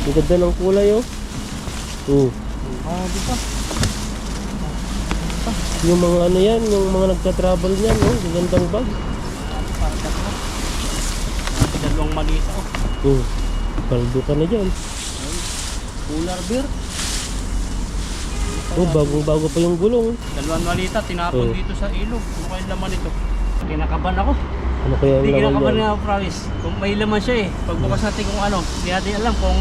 Ang ganda ng kulay oh. Oh. Di ba? Yung mga ano yan, yung mga nagta-travel niyan oh. Gandang bag. Para tatlo. Dalawang malita oh. Oh. Kaldo ka na dyan. Polar bear. Oh, bagong-bago pa yung gulong. Dalawang malita, tinapon dito sa ilog. Ano kaya laman ito? Kinakaban ako. Ano kaya ang Hindi laman kinakaban yan? nga, promise. Kung may laman siya eh. Pagbukas natin kung ano, hindi natin alam kung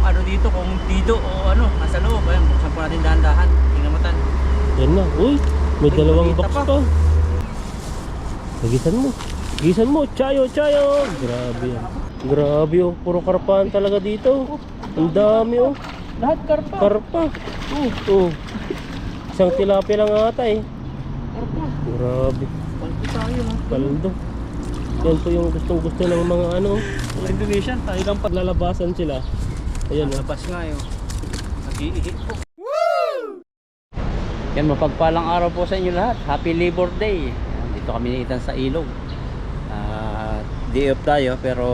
ano dito, kung dito o ano, nasa loob. Ayan, buksan po natin dahan-dahan. Tingnan mo tan. Yan na. Uy, may Ay, dalawang malita box pa. pa. Lagisan mo. Lagisan mo. Chayo, chayo. Grabe yan. Grabe oh. Puro karpahan talaga dito. Ang dami oh. Lahat karpa. Karpa. Oh. Isang tilapia lang ata eh. Karpa. Grabe. Palto tayo ha. Paldo. Yan po yung gustong gusto ng mga ano. Mga Indonesian, tayo lang pa. Paglalabasan sila. Ayan oh. Labas nga yun. Nag-iihi po. Yan, mapagpalang araw po sa inyo lahat. Happy Labor Day. Yan, dito kami niitan sa ilog. Day off tayo pero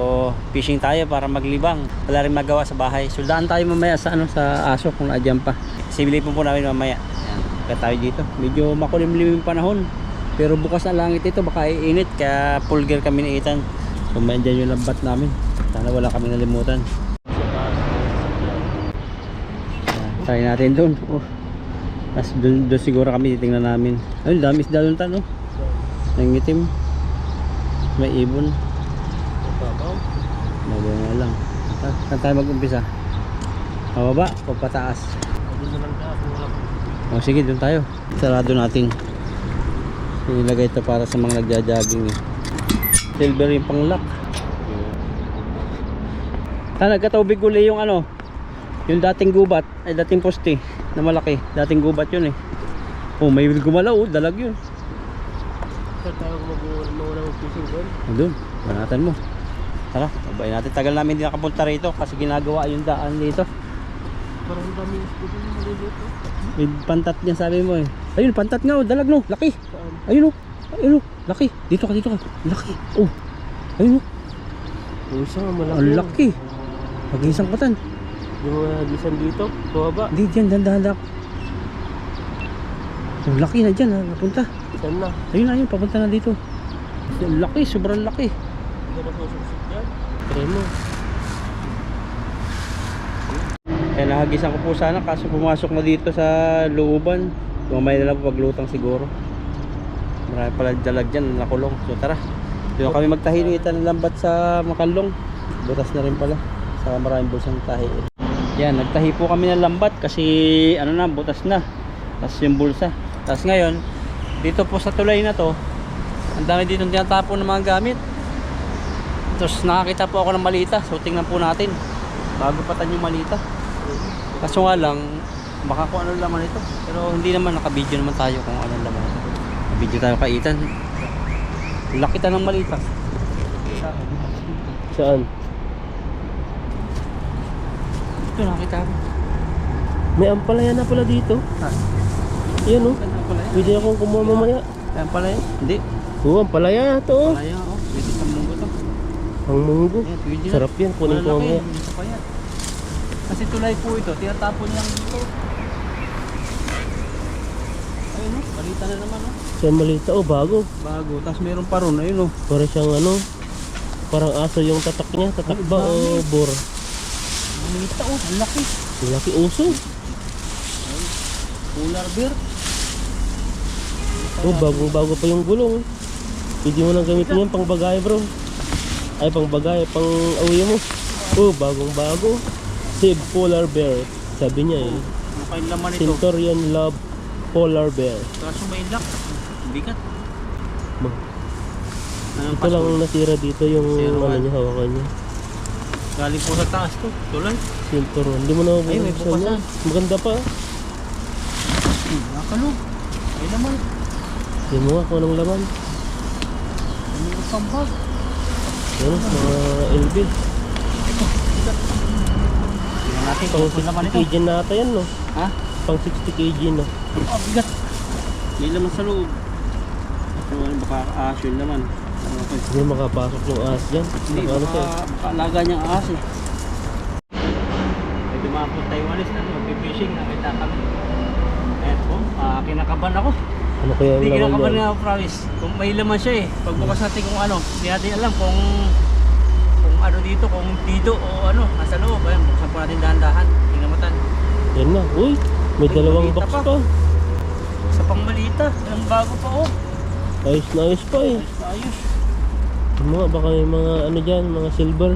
fishing tayo para maglibang. Wala rin magawa sa bahay. Suldaan tayo mamaya sa ano, sa aso kung naadyan pa. Sibilipin po namin mamaya. Yan, kaya tayo dito. Medyo makulimlim yung panahon. Pero bukas na langit ito, baka iinit. Kaya full gear kami niitan. So mandyan yung lambat namin. Sana wala kami nalimutan. Try natin doon. Tapos doon siguro kami titingnan namin. Ayun, dami isda doon tan, oh. Nangitim. May ibon. Mabuhay nga lang. Saan tayo mag-umpisa? Pababa o pataas? O sige, doon tayo. Sarado natin. Inilagay ito para sa mga nagja-jogging eh. Silver yung pang-lock. Nagkataubig uli yung ano, yung dating gubat, ay dating poste na malaki. Dating gubat yun eh. Oh, may gumalaw, dalag yun. Saan tayo mag-uunang fishing doon? Doon, banatan mo. Tara, babayin natin. Tagal namin din nakapunta rito kasi ginagawa yung daan dito. Parang dami isda doon maliliit. May pantat niya sabi mo eh. Ayun, pantat nga oh, dalag no, laki. Saan? Ayun oh, ayun oh, laki. Dito ka, laki. Oh, ayun oh, Yung isa nga malaki. ang laki. Pag-isang patan. Yung mga gisan dito, baba. Hindi, dyan, dahan-dahan. Oh, laki na dyan, napunta. Saan na? Ayun, papunta na dito. Laki, sobrang laki. Hindi na masusuksik yan. Try mo. Kaya nahagisan ko po sana kaso pumasok na dito sa looban. Mamaya na lang po paglutang siguro. Marami pala dalag dyan nakulong. So tara, doon kami magtahinitan ng lambat sa Makalong. Butas na rin pala sa maraming bulsang tahi. Yan, nagtahi po kami ng lambat kasi ano na, butas na. Tapos yung bulsa. Tapos ngayon, dito po sa tulay na to, ang dami dito tinatapon ng mga gamit. Tapos nakakita po ako ng malita. So tingnan po natin bago patan yung malita. Kaso nga lang, baka kung ano laman ito. Pero hindi naman, naka-video naman tayo kung ano laman ito. Naka-video tayo kaitan. Lakita ng malita. Saan? Ito nakita ko. May ampalaya na pala dito. Yan oh. Pwede akong kumuha mamaya. Ayan pala yun. Hindi. Oo, ampalaya to oh. Pala yan, oh. Pwede sa munggo to. Ang munggo. Ayan, pwede na. Sarap yan, kunin ko Malalaki, mamaya. hindi pa yan. Kasi tulay po ito, tinatapon lang dito. Ayun oh, balita na naman oh. Saan malita oh, bago. Bago, tapos meron pa ron, ayun oh. Para siyang ano, parang aso yung tatak niya. Tatak ba o bor? Malita oh, ang laki. Ang laki uso. Polar bear. Oh, bagong-bago pa yung gulong. Pwede mo nang gamitin yan pang bagay bro. Ay, pang bagay, pang awi mo. Oh, bagong-bago. Save Polar Bear. Sabi niya eh. Ano kayong laman ito? Centurion Love Polar Bear. Kaso may lock. Bigat. Anong Ito lang password? natira dito yung Zero ano one. niya, hawakan niya. Galing po sa taas to. Tulay. Centurion. Hindi mo na Ay, may mabubuksan yan. bukasan. Maganda pa. Nakalog. Ay naman. Hindi mo nga kung anong laman. Ano yung pambag? Yan, mga LB. Tingnan natin Pang kung laman 60 ito. kg na ata yan no. Ha? Pang 60 kg no. Oh, bigat. May laman sa loob. So, baka ahas yun naman. Ano ko eh. Hindi makapasok yung ahas dyan. Hindi, Ano siya? baka alaga niyang ahas eh. yung mga po Taiwanese na mag-fishing, nakita kami. Ayan po, kinakaban ako. Ano kaya ang Hindi laman kinakaban yan? nga, promise. Kung may laman siya eh. Pagbukas natin kung ano, hindi natin alam kung ano dito, kung dito o ano, nasa loob. Ayan, buksan po natin dahan-dahan. Tingnan mo tan. Yan na. Uy, may Uy, dalawang malita box pa. pa. Sa pangmalita, ang bago pa oh. Ayos na ayos pa eh. Ayos na ayos. Yung mga baka may mga ano dyan, mga silver.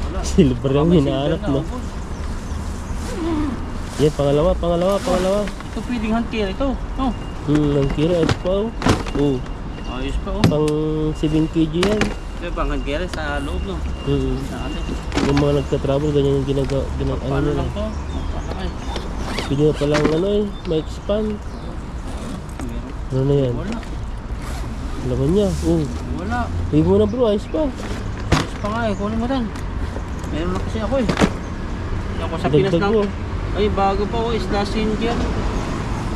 Wala. Silver Baka ang may hinahanap silver mo. na, oh. Yan, pangalawa. Ito pwedeng hunter ito. Oh. Ang kira, ayos pa oh. Oh, Ayos pa oh. pang 7 kg yan. Ito yung pang hunter sa loob no. Sa atin. Yung mga nagka-travel, ganyan yung ginagawa. Ano Paano nila. lang to? Papakay. Pwede na palang ano eh, ma-expand. Ano na yan? Wala. Laman niya. Oh, Wala. hindi mo na bro, ayos pa. Ayos pa nga eh. Kunin mo tan. Meron na kasi ako eh. Ako sa Pinas Dagdag lang. mo. Ay, bago pa oh. Slash Indian.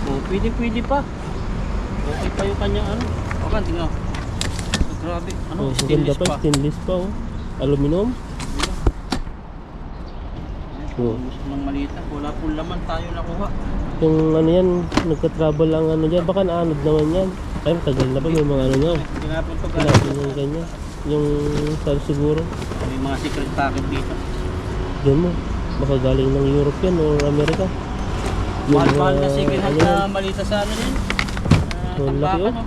Oh, pwede pa. Okay pa yung kanya ano. Okay, tingnan. Grabe. Ano? Oh, maganda Stainless pa, pa. stainless pa oh. Aluminum. Oh. Gusto ng malita. Wala pong laman tayo nakuha. Yung ano yan, nagka-travel ang ano dyan, baka naanod naman yan. Ay, tagal na pa, may mga ano nga. Tinapon to Tinapin yung ganyan. Yung sal siguro. May mga secret packet dito. Yan mo, baka galing ng Europe yan o Amerika. Mahal-mahal na mga, secret hand ano na yan, malita sa ano din. ang laki Tambakan oh. oh.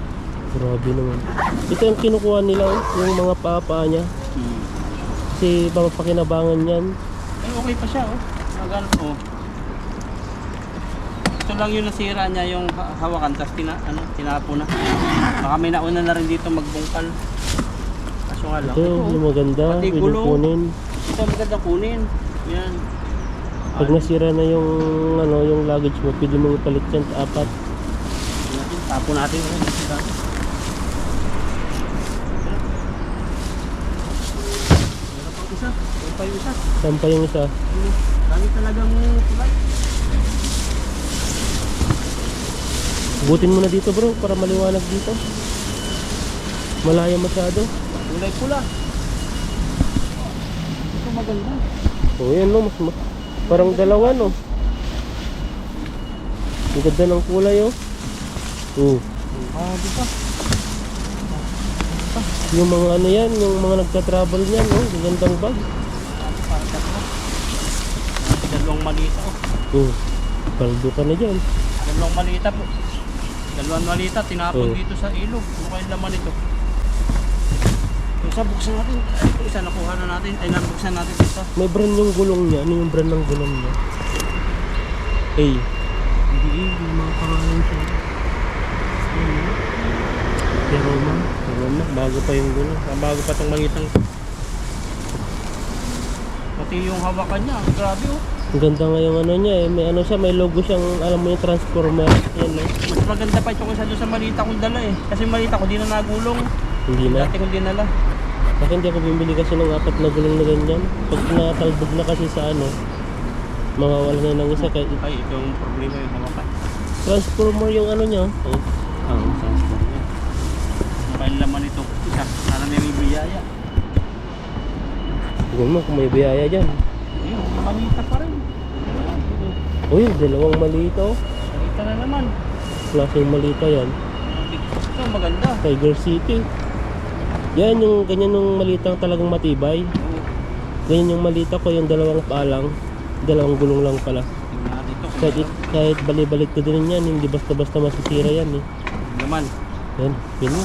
Grabe naman. Ito yung kinukuha nila oh, yung mga paa niya. Kasi papapakinabangan yan. Ay, okay pa siya oh. Magano oh. Ito lang yung nasira niya yung hawakan tapos tinapo na. Baka may nauna na rin dito magbungkal. Kaso nga lang. Ito yung maganda, Pati pwede gulong. kunin. Ito maganda kunin. Yan. Pag nasira na yung ano, yung luggage mo, pwede mo ipalit yan sa 4. Tapo natin rin. Meron pang isa. Meron pa yung isa. Saan pa yung isa? Dami talagang tulay. Butin mo na dito bro, para maliwanag dito. Malaya masyado. Kulay pula. Ito maganda. Oh, yan no, parang dalawa no. Ang ganda ng kulay oh. Oh, Di pa. yung mga ano yan, yung mga nagka-travel niyan oh, ang gandang bag. Parang tatlo. Dalawang malita oh. Oh, paldo ka na dyan. Dalawang malita po. Dalawang malita tinapon Oh. dito sa ilog. Ano kaya laman ito? Yung isa buksan natin. Ito isa nakuha na natin. Ay nabuksan natin isa. May brand yung gulong niya. Ano yung brand ng gulong niya? Hey. Hindi, yung mga pangalan siya. Pero bago pa yung gulong. Bago pa itong malitang. Pati yung hawakan niya. Grabe oh. Ang ganda nga yung ano niya eh. May ano siya, may logo siyang, alam mo yung transformer. Yan eh. Mas maganda pa ito kaysa doon sa malita kong dala eh. Kasi malita ko di na nagulong. Hindi na. Dati kong dinala. Bakit hindi ako bumili kasi ng 4 na gulong na ganyan? Pag natalbog na kasi sa ano, mawawala na ng isa. Kaya Ay, ito yung problema yung hawakan. transformer yung ano niya. Oh. Oo, transform niya. Mobile laman ito. Isa, sana may biyaya. Tignan mo kung may biyaya dyan. Ayun, malita pa rin. Uy, dalawang malita oh. Malita na naman. Klaseng malita yan. Ito, maganda. Tiger City. Yan yung ganyan yung malitang talagang matibay. Oo, Ganyan yung malita ko, yung dalawang paalang. Dalawang gulong lang pala. tingnan natin ito. Kahit bali-balik ko din yan, hindi basta-basta masisira yan eh. Naman. Yan, yun mo.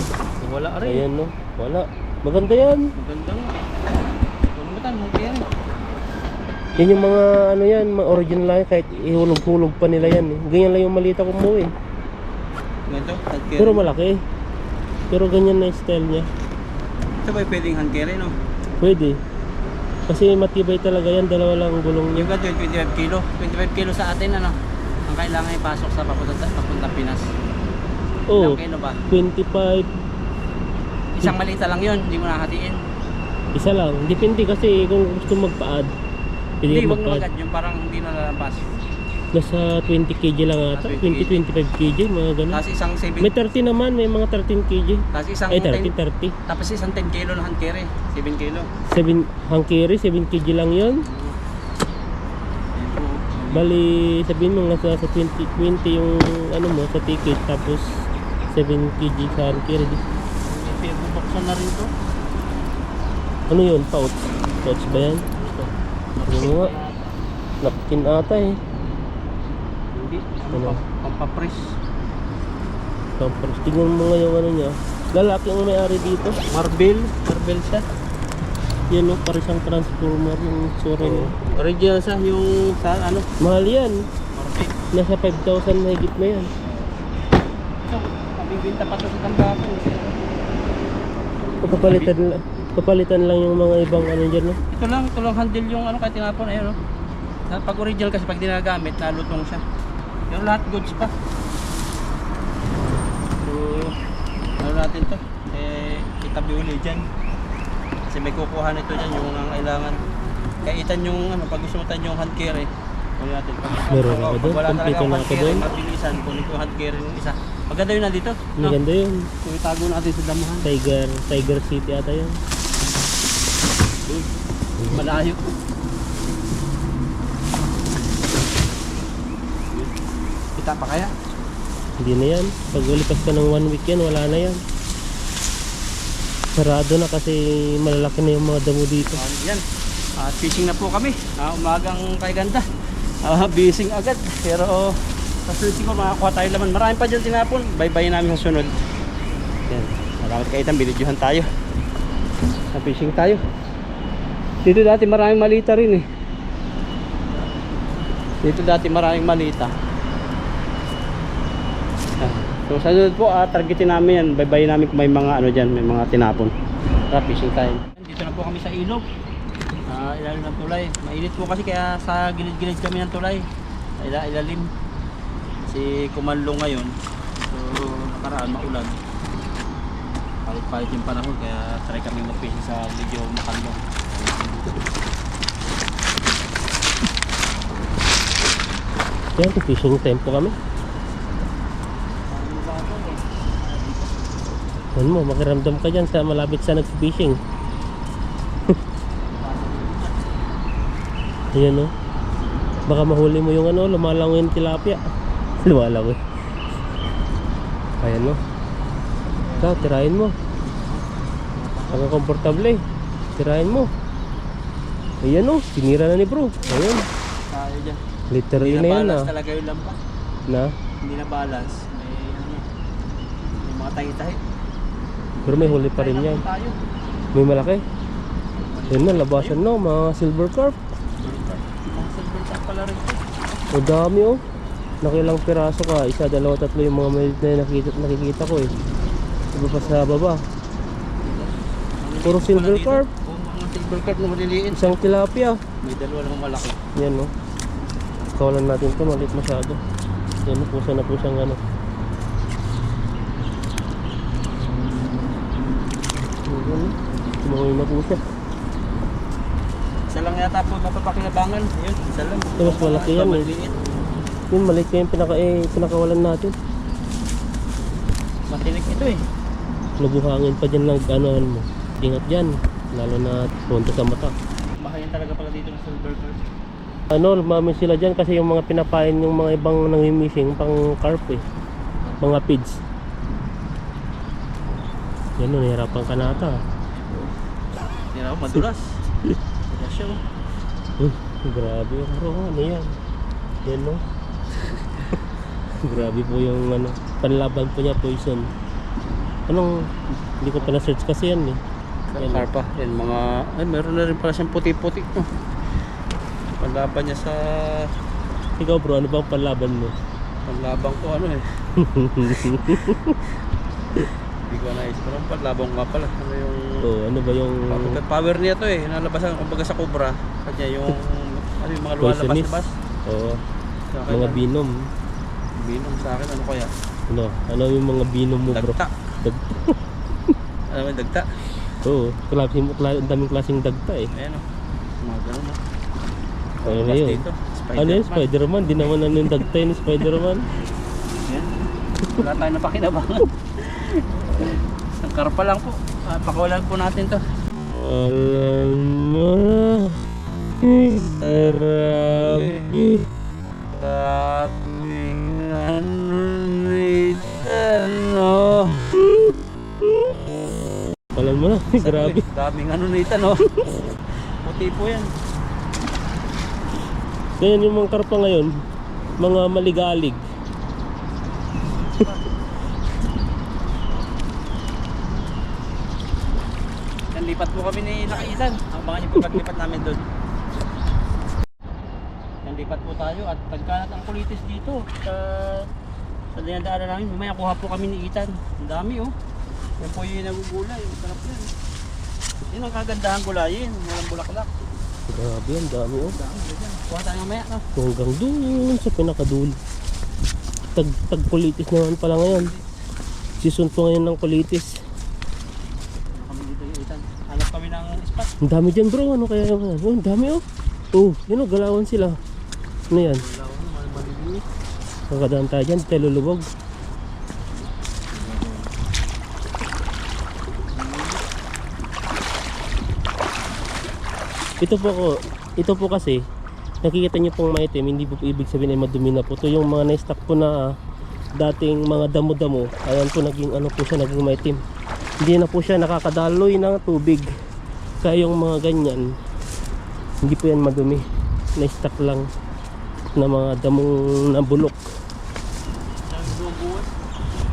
Wala rin. Ayan no, wala. Maganda yan. Maganda nga. Kalimutan, okay yan. Yan yung mga ano yan, mga original lang yan, kahit ihulog-hulog pa nila yan eh. Ganyan lang yung malita ko mo eh. Ganito, handcarry. Pero malaki. Pero ganyan na yung style niya. Ito ba yung pwedeng handcarry, no? Pwede. Kasi matibay talaga yan, dalawa lang ang gulong Yung niya. ganito yung 25 kilo. 25 kilo sa atin, ano? Ang kailangan ipasok sa papunta Pinas. Oh, Ilang kilo ba? 25. Isang malita lang yun, hindi mo nakatiin. Isa lang. Depende kasi kung gusto magpa-add. Pwede Hindi, ka wag magpa-add. magad yung parang hindi nalalabas. Nasa 20 kg lang ata. 20-25 kg, mga ganun. Tapos isang 7, May 30 naman, may mga 13 kg. tapos isang Ay, 10, 30. tapos isang 10 kilo na handcarry, 7 kilo. 7 hangkiri, 7 kg lang yun. Bali, sabihin mo nasa sa 20 yung ano mo sa ticket, tapos 7 kg sa hand carry. May bubuksan na rin to. Ano yun? Pouch? Pouch ba yan? Ito. Ano nga? Napkin ata eh. Hindi. Ano? Pampapres. Tapos tingnan mo nga yung ano niya. Lalaki ang may-ari dito. Marble. Marble siya. Yan o, parang isang transformer yung sura niya. Original siya yung sa ano. Mahal yan. Marble. Nasa 5,000 na higit na yan. So, mabibinta pa to sa Tambaco. Papalitan lang yung mga ibang ano dyan, no? Ito lang handle yung ano kahit tinapon. Ayun, no? Pag original kasi pag dinagamit, nalutong siya. Yung lahat goods pa. So, ano natin to? Itabi uli dyan. Kasi may kukuha nito dyan yung kailangan. Kaya itan yung ano, pag gusto mo tan yung hand carry. Kunin natin. Meron ako doon. Wala talaga Kompleto ang na hand ako carry, doon. mabilisan. Kunin ko yung hand carry yung isa. Maganda yun nandito. No? Maganda yun. So, itago natin sa damuhan. Tiger City ata yun. Malayo. Kita pa kaya? Hindi na yan. Pag ulipas ka ng 1 week yan, wala na yan. Sarado na kasi malalaki na yung mga damo dito. Yan. Fishing na po kami. Umagang kay ganda. Bising agad. Pero sa susi ko makakuha tayo laman. Marami pa dyan tinapon. Bye-bye namin sa sunod. Yan. Salamat kayo itang binidyohan tayo. Fishing tayo. Dito dati maraming malita rin eh. Dito dati maraming malita. So sa sunod po, targetin namin yan. Bye-bye namin kung may mga ano dyan, may mga tinapon. Tara, fishing time. Dito na po kami sa ilog. Ilalim ng tulay. Mainit po kasi kaya sa gilid-gilid kami ng tulay. Ilalim. Kasi kumanlo ngayon. So nakaraan maulan. Palit-palit yung panahon kaya try kami mag-fishing sa medyo makalong. Yan, fishing time po kami. Ano mo, makiramdam ka dyan sa malapit sa nag-fishing. Ayan o. Baka mahuli mo yung ano, lumalangoy yung tilapia. Lumalangoy. Ayan o. Ikaw, tirahin mo. Baka komportable eh. Tirahin mo. Ayan o, sinira na ni bro. Ayan. Tayo dyan. Literally Hindi na yan balance ah. talaga yung lampas. Na? Hindi na balance. May mga tahi-tahi. Pero may huli pa rin yan. Tayo. May malaki. Yan na, labasan no, mga silver carp. Mga silver tap pala rin ito. O dami oh. Nakilang piraso ka. Isa, dalawa, tatlo yung mga maliit na nakikita ko eh. Iba pa sa baba. Puro silver carp. Mga silver carp na maliliit. Isang tilapia. May dalawa namang malaki. Yan no. Kawalan natin ito, maliit masyado. Yan no, pusa na po siyang ano. Tumangoy na po siya. Isa lang yata po mapapakinabangan. Ayun, isa lang. Ito mas malaki yan eh. Yung maliit ko yung pinakawalan natin. Matinik ito eh. Nabuhangin pa dyan lang gano'n mo. Ingat dyan. Lalo na punta sa mata. Mahayan talaga pala dito ng silver carp. Ano, lumamin sila dyan kasi yung mga pinapain yung mga ibang nangimishing pang carp eh. Mga pids. Yan o, nahirapan ka na ata. Yan ako, madulas. Madulas siya oh. Grabe yung bro, ano yan? Yan no? Grabe po yung ano, panlaban po niya, poison. Anong, hindi ko pa na-search kasi yan eh. Yan, Carpa. Yan mga, ay meron na rin pala siyang puti-puti. Oh. Panlaban niya sa, ikaw bro, ano bang panlaban mo? panlabang ko ano eh. Hindi ko na-is. Pero ang panlabang ko nga pala. Ano yung, Ano ba yung power niya to eh. Nalabasan kumbaga sa cobra. Kanya yung, ano yung mga poisonous? lumalabas-labas. Oo, Sa akin, mga ano, binom. binom sa akin, ano kaya? Ano yung mga binom mo bro? Dagta. Dagta. Ano yung dagta? Oo, ang daming klaseng dagta eh. Ayan o. Mga ganun o. Ano na yun? Ano yun? Spider-Man? Di naman ano yung dagta yun, Spider-Man? Yan. Wala tayo napakinabangan. Ang karpa lang po. Pakawalan po natin to. Alam mo, Daming ano nito, no? Puti po yan. Ganyan yung mga karpa ngayon, mga maligalig. Yan, lipat po kami ni Nakaitan. Abangan niyo po paglipat namin doon. Yan, lipat po tayo at tagkanat ang kulitis dito. Sa dinadaanan namin, mamaya kuha po kami ni Itan. Ang dami, oh. Yan po yung nagugulay. Sarap yan. Yun ang kagandahan gulayin. Walang bulaklak. Grabe yan, dami oh. Dami, ganyan. Kuha tayo mamaya, no? Hanggang doon sa pinakadulo. Tag-kulitis naman pala ngayon. Season po ngayon ng kulitis. Ano kami dito yung Itan? Hanap kami ng spot. Ang dami dyan bro, ano kaya yung ano? Oh, ang dami oh. Oh, yun oh, galawan sila. Ano yan? Wala ko naman, maliliit. Kakadaan tayo dyan, tayo lulubog. Ito po kasi, nakikita nyo pong maitim, hindi po ibig sabihin ay madumi na po. Ito yung mga na-stock po na dating mga damo-damo. Ayan po, naging ano po siya, naging maitim. Hindi na po siya nakakadaloy ng tubig. Kaya yung mga ganyan, hindi po yan madumi. Na-stock lang na mga damong nabulok. Saan buwan-buwan?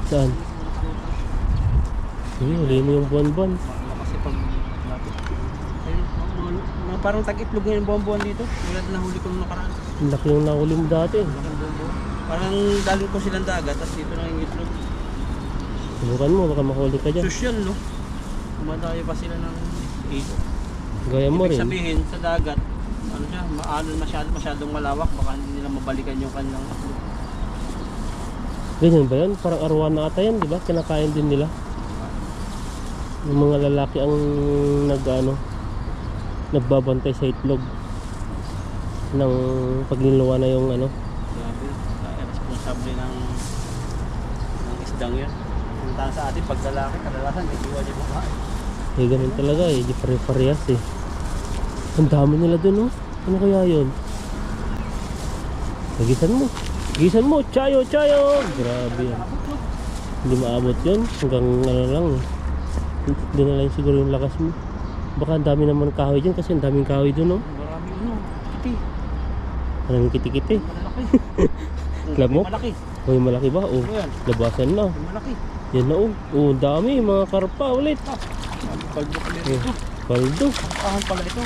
Saan? Huli mo yung buwan-buwan. Kasi pag lapit. Ay, mga parang tag-itlog ngayon buwan-buwan dito. Wala na huli ko nung nakaraan. Ang laki yung nahuli mo dati. Laking buwan-buwan. Parang dalo ko silang dagat, tapos dito na yung itlog. Subukan mo, baka mahuli ka dyan. Social, no? Kumadayo pa sila ng ito. Gaya mo Ibig rin. sabihin, sa dagat, ano siya, masyadong malawak, baka hindi nila mabalikan yung kanilang itlog. Ganyan ba yan? Parang arwana ata yan, di ba? Kinakain din nila. Yung mga lalaki ang nagbabantay sa itlog ng pagluluwa na yung ano. Grabe, responsable ng isdang yan. Punta sa atin, pag lalaki, kadalasan, may iwan yung bukain. Eh ganun talaga eh, di pare-parehas eh. Ang dami nila dun oh. Ano kaya yun? Gisan mo. Gisan mo, chayo, chayo! Grabe yan. Hindi maabot yun. Hanggang ano lang. Doon na lang siguro yung lakas mo. Baka ang dami naman kahoy dyan kasi ang daming kahoy dun oh. Maraming ano, kiti. Maraming kiti-kiti. Malaki. Alam mo? Malaki. Uy, malaki ba? Oh, Ano yan? labasan na. Malaki. Yan na oh. Oh, dami. Mga karpa ulit. Kalbo pala Oh, ito. kaldo. Kahan pala ito.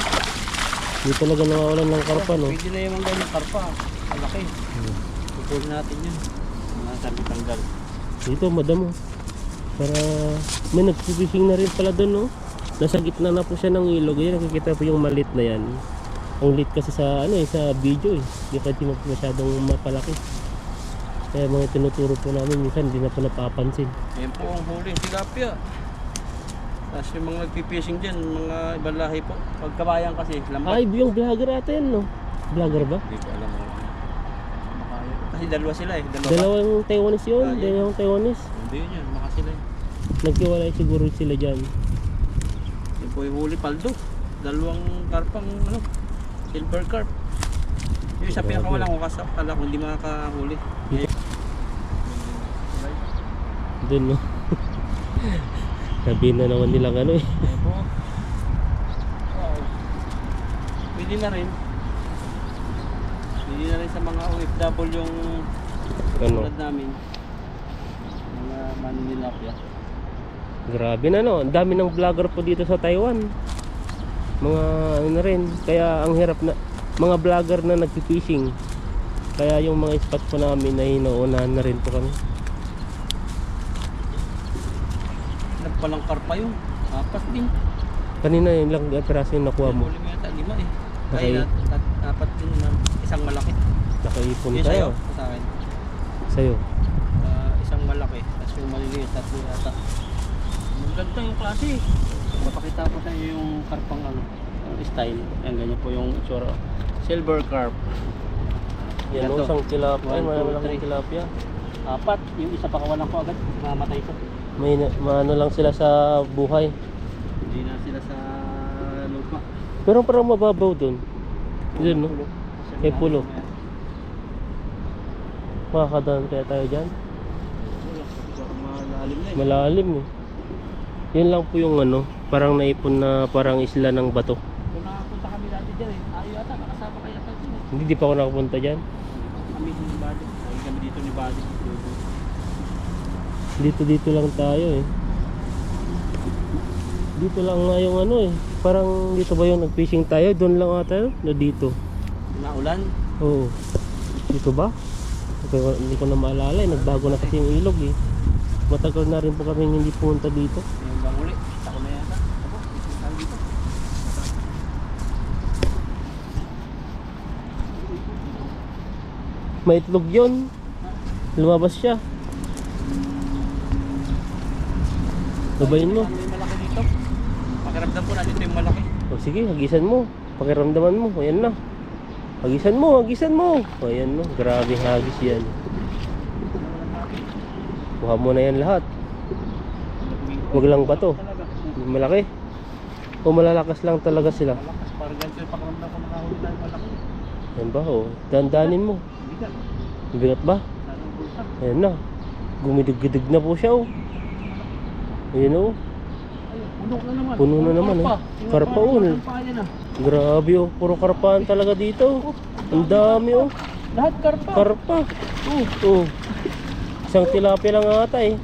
Hindi talaga nawawalan ng karpa no. Pwede na yung ganyan karpa. Malaki. Pupul natin yun. Mga sabi tanggal. Dito madamo. Para may nagfishing na rin pala doon no. Nasa gitna na po siya ng ilog. Ayan, nakikita po yung malit na yan. Ang lit kasi sa ano eh, sa video eh. Hindi pa di masyadong mapalaki. Kaya mga tinuturo po namin minsan hindi na po napapansin. Yan po ang huli. Tilapia. Tapos yung mga nagpipishing dyan, mga ibang lahi po. Pagkabayan kasi, lambat. Ay, yung vlogger ata yan no. Vlogger ba? Hindi ko alam. Kasi dalawa sila eh. Dalawa. Dalawang Taiwanese yun. Ah, yun. Dalawang Taiwanese. Hindi yun yan. Maka sila eh. Nagkiwalay siguro sila dyan. Yan po yung huli paldo. Dalawang karpang ano, silver carp. Yung isa Grabe. pinakawalan ko kasi kala ko hindi makakahuli. Doon no. Sabihin na naman nilang ano eh. Ayan po. Wow. Pwede na rin. Pwede na rin sa mga OFW yung Ano? tulad namin. Mga maninilapya. Grabe na no. Ang dami ng vlogger po dito sa Taiwan. Mga ano na rin. Kaya ang hirap na. Mga vlogger na nagpi-fishing. Kaya yung mga spot po namin ay inuunahan na rin po kami. Nagpalang karpa yun. Apat din. Kanina yung lang piraso yung nakuha mo. Huli mo yata 5 eh. Okay. Kaya apat din na isang malaki. Nakaipon Yung sa'yo, tayo. sa akin. Sa'yo. Isang malaki. Tapos yung maliliit, tatlo yata. Maganda yung klase. Mapakita ko sa inyo yung karpang ano, style. Ayan, ganyan po yung itsura. Silver carp. Yan Ito. o, isang tilapia. Ay, 1, 2, malaking 3. tilapia. Apat. Yung isa pakawalan ko agad. Mamatay ko. May maano lang sila sa buhay. Hindi na sila sa lupa. Pero parang mababaw dun. Yun no. May pulo. Makakadaan kaya tayo dyan. Malalim na eh. Malalim eh. Yun lang po yung ano. Parang naipon na parang isla ng bato. Kung nakapunta kami dati dyan eh. Tayo yata, nakasama kaya tayo dyan eh. Hindi pa ako nakapunta dyan. Kami ni Buddy. Lagi kami dito ni Buddy. Dito lang tayo eh. Dito lang nga yung ano eh. Parang dito ba yung nag-fishing tayo? Doon lang ata na dito. Naulan. Oo. Dito ba? Hindi ko na maalala eh. Nagbago na kasi yung ilog eh. Matagal na rin po kami hindi punta dito. Yung bang uli. Ako na yata. Ako, tayo dito. May itlog yun. Lumabas siya. Gabayin mo. May malaki dito. Pakiramdam ko na dito yung malaki. O sige, hagisan mo. Pakiramdaman mo. Ayan na. Hagisan mo, hagisan mo. O ayan no. Grabe hagis yan. Kuha mo na yan lahat. Huwag lang bato. Malaki. O malalakas lang talaga sila. Malakas. Parang ganito yung pakiramdam ko nakahuli tayo malaki. Ayan ba o. Dandanin mo. Bigat. Bigat ba? Lalong bulsa. Ayan na. Gumidig-gidig na po siya o. Ayan o. Puno na naman. Puno na naman eh. Karpaon. Grabe oh, puro karpaan talaga dito. Ang dami oh. Lahat karpa. Karpa. Oh. Isang tilapia lang ata eh.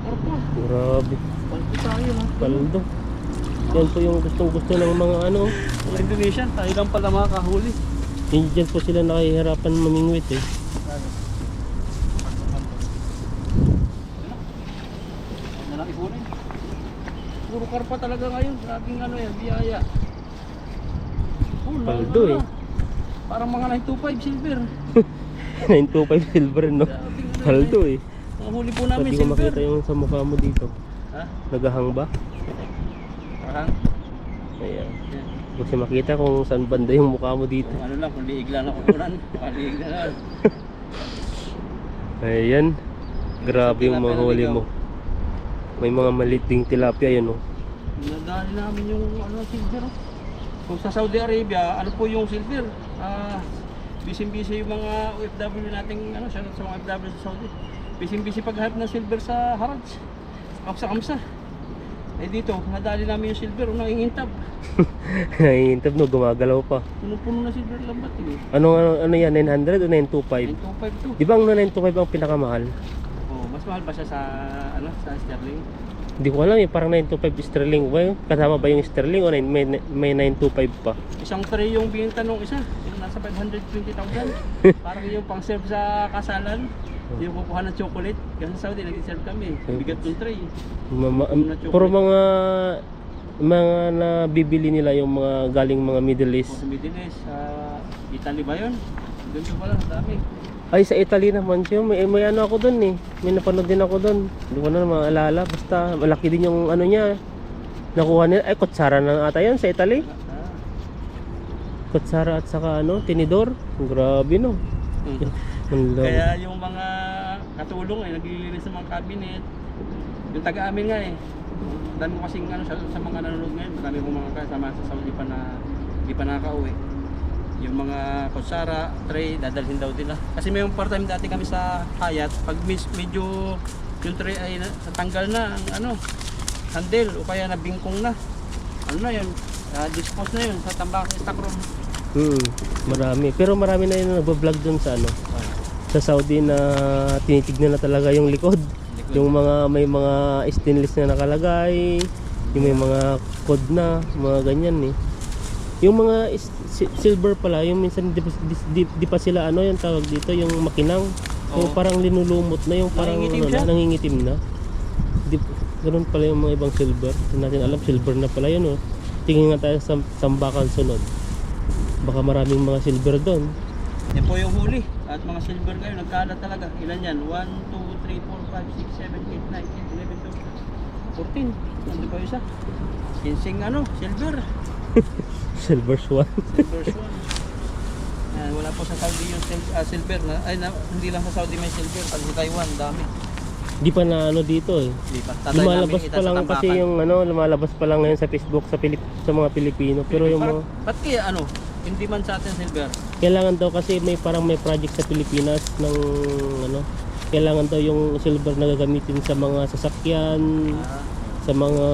Karpa. Grabe. Paldo tayo ha. Paldo. Yan po yung gustong gusto ng mga ano. Mga Indonesian, tayo lang pala makakahuli. Diyan po sila nakahihirapan mamingwit eh. Malaki po rin. Puro karpa talaga ngayon. Grabing ano yan, biyaya. Paldo eh. Parang mga 925 silver. 925 silver no. Paldo eh. Ang huli po namin Pwede ko silver. makita yung sa mukha mo dito. Ha? Nagahang ba? Parang? Ayan. Yan. Kasi makita kung saan banda yung mukha mo dito. Kung ano lang, kung liig lang ako kunan. Liig na lang. Ayan. Grabe yung mga huli mo. May mga maliit ding tilapia yun oh. Nadali namin yung ano, silver. Oh. Kung sa Saudi Arabia, ano po yung silver? Busy-busy yung mga OFW nating ano, sa mga OFW sa Saudi. Busy-busy paghanap ng silver sa Haraj. Kamsa-kamsa. Eh dito, nadali namin yung silver, nangingintab. Nangingintab no, gumagalaw pa. Puno-puno na silver lambat eh. Ano yan, 900 o 925? 925 to. Di ba ang 925 ang pinakamahal? Oh, mas mahal ba siya sa ano, sa sterling? Hindi ko alam eh, parang 925 sterling ba yun? Kasama ba yung sterling o may 925 pa? Isang tray yung binenta nung isa, yung nasa 520,000. Parang yung pang serve sa kasalan, yung kukuha ng chocolate. Kasi sa Saudi nag-serve kami, bigat yung tray. Puro mga nabibili nila yung mga galing mga Middle East. Sa Middle East, sa Italy ba yun? Doon pala, dami. Ay, sa Italy naman siya. May ano ako doon eh. May napanood din ako doon. Hindi ko na maalala. Basta malaki din yung ano niya. Nakuha nila. Ay, kutsara na ata yan sa Italy. Kutsara at saka ano, tinidor. Grabe no. Ang laki. Kaya yung mga katulong ay naglilinis sa mga cabinet. Yung taga-amin nga eh. Dami ko kasing ano, sa mga nanonood ngayon. Marami kong mga kasama sa Saudi pa na hindi pa nakaka-uwi. Yung mga kutsara, tray, dadalhin daw nila. Kasi may part-time dati kami sa Hayat. Pag medyo yung tray ay natanggal na ang ano, handle o kaya nabingkong na. Ano na yun? Dispose na yun sa tambak stock room. Marami. Pero marami na yung nagbablog doon sa ano. Sa Saudi na tinitignan na talaga yung likod. Yung mga may mga stainless na nakalagay. Yung may mga code na, mga ganyan eh. Yung mga silver pala, yung minsan di pa sila ano yung tawag dito, yung makinang. Yung parang linulumot na, yung parang nangingitim na. Ganun pala yung mga ibang silver. Hindi natin alam, silver na pala yun oh. Tingin nga tayo sa Sambakan sunod. Baka maraming mga silver doon. Yan po yung huli. At mga silver ngayon, nagkalat talaga. Ilan yan? 1, 2, 3, 4, 5, 6, 7, 8, 9, 10, 11, 12, 14. Ano ba isa? Kinsing ano, silver. Silver swan. Silver swan. Yan, wala po sa Saudi yung silver na, hindi lang sa Saudi may silver, pag sa Taiwan dami. Di pa na ano dito eh. Hindi pa. Lumalabas pa lang kasi yung ano, lumalabas pa lang ngayon sa Facebook sa mga Pilipino. Pero yung mga ba't kaya ano, hindi man sa atin silver? kailangan daw kasi may parang may project sa Pilipinas ng ano, kailangan daw yung silver na gagamitin sa mga sasakyan, sa sa mga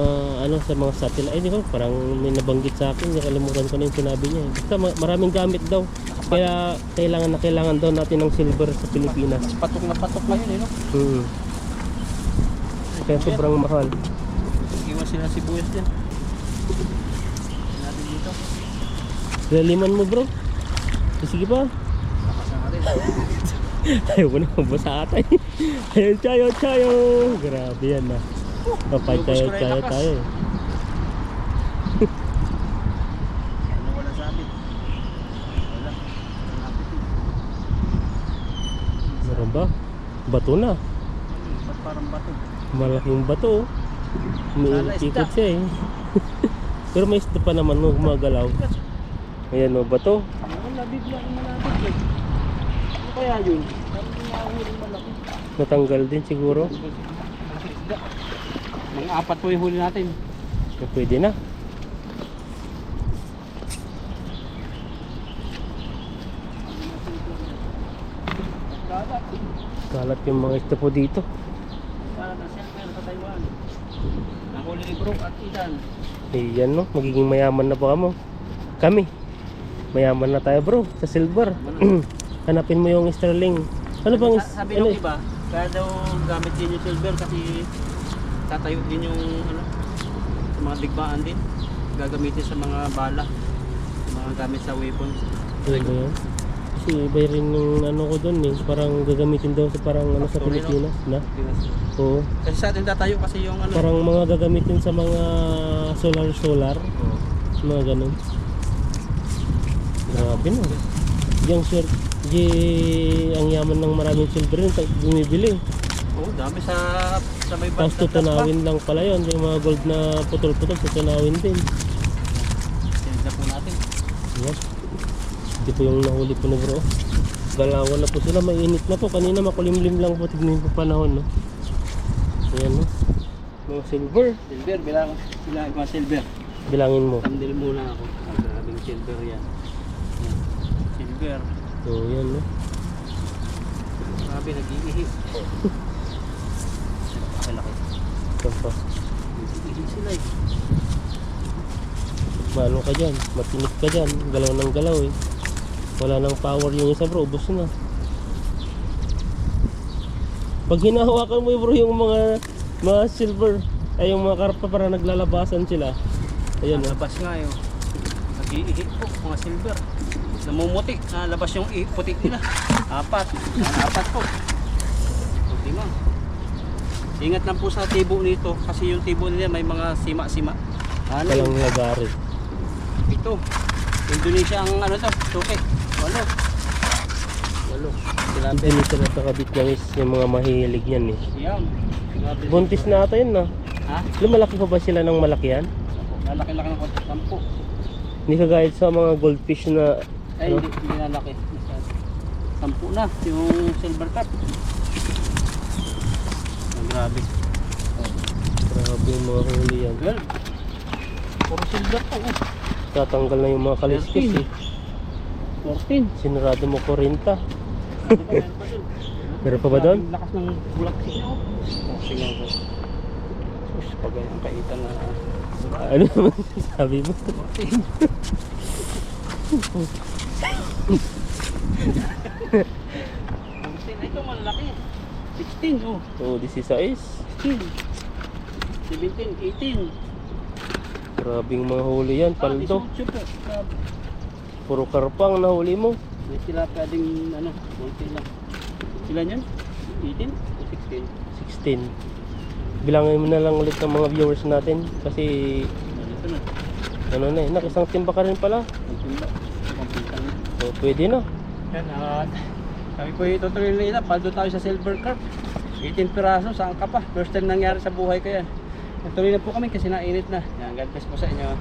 sa mga satellite. Ay, di ko parang may nabanggit sa akin, nakalimutan ko na yung sinabi niya. Basta maraming gamit daw. Kaya kailangan daw natin ng silver sa Pilipinas. Patok na patok ngayon eh, no? Kaya sobrang mahal. Iwan sila si Buyas din. Natin dito. Laliman mo bro. Sige pa. Lakas na rin. Ayaw ko na mabasa atay. Ayun, chayo. Grabe yan na. Kapay chayo tayo eh. Ano wala sabi? Wala. Meron ba? Bato na. Ba't parang bato? Malaking bato. Sana Umiikot isda. siya eh. Pero may isda pa naman no, gumagalaw. Ayan o, bato. Wala, bigla yung malapit eh. Ano kaya yun? Parang yung nahuling malaki. Natanggal din siguro. Isda. Mga 4 po yung huli natin. So, pwede na. Kalat. Kalat yung mga isda po dito. Para na silver sa Taiwan. Nahuli ni Bro at Idan. Ayan no, magiging mayaman na pa kami. Mayaman na tayo bro, sa silver. Hanapin mo yung sterling. Ano bang Sabi nung iba, kaya daw gamit din yung silver kasi tatayo din yung sa mga digmaan din. Gagamitin sa mga bala. Sa mga gamit sa weapons. Ano ba yan? Kasi iba rin yung ko doon eh. Parang gagamitin daw sa parang sa Factory, no? Pilipinas na. Oo. Kasi sa atin tatayo kasi yung Parang mga gagamitin sa mga solar. Mga ganun. Grabe no. Yung shirt, ang yaman ng maraming silver yun, bumibili. Oo, dami sa may Tapos banda. tutunawin lang pala yun. Yung mga gold na putol-putol, tutunawin din. Sinigda po natin. Yes. Ito po yung nahuli po na bro. Galawan na po sila, mainit na po. Kanina makulimlim lang po, tignan po panahon no. Ayan no. Mga silver. Silver, bilang ko silver. Bilangin mo. Tandil muna ako. Grabing silver yan. Silver. So yan no. Grabe, nag-iihi. Malaki. Ito pa. Nag-iihi sila eh. Maano ka dyan, matinik ka dyan. Galaw ng galaw eh. Wala nang power yung isa bro, ubos na. Pag hinahawakan mo bro yung mga silver, ay yung mga karpa para naglalabasan sila. Ayan no. Labas nga yun. Nag-iihi po, mga silver. Namumuti, labas yung puti nila. 4 po. Hindi mo. Ingat lang po sa tibo nito kasi yung tibo nila may mga sima-sima. Ano? Walang lagari. Ito. Indonesia ang to, suki. Walo. Hindi nito nakakabit ng yung mga mahihilig yan eh. Yan. Grabe. Buntis na ata yun na. Ha? Lumalaki pa ba sila ng malaki yan? Lalaki-laki ng konti. 10. Hindi kagaya sa mga goldfish na Ay, hindi na laki. 10 na yung silver cup. Grabe. grabe yung mga huli yan. 12. Puro silver po. Tatanggal na yung mga kaliskis eh. 14. Sinurado mo 40. Meron pa ba doon? Ang lakas ng bulak siya. Singaw ko. Sus, pag ang kaitan na. Ano naman sabi mo? 14. Ito malaki. 16 oh. Oo, 16. 16. 17, 18. Grabing mga huli yan, paldo. 18 po. Grabe. Puro karpang nahuli mo. May sila pwedeng konti lang. Ilan yan? 18 o 16? 16. Bilangin mo na lang ulit ng mga viewers natin kasi Ito na. ano na eh, nakisang timba ka rin pala. Ang timba. Pampitan na. So, pwede na. Yan, kami po itutuloy nila. Paldo tayo sa silver carp. 18 piraso, saan ka pa? First time nangyari sa buhay ko yan. Tuloy na po kami kasi nainit na. Yan, God bless po sa inyo.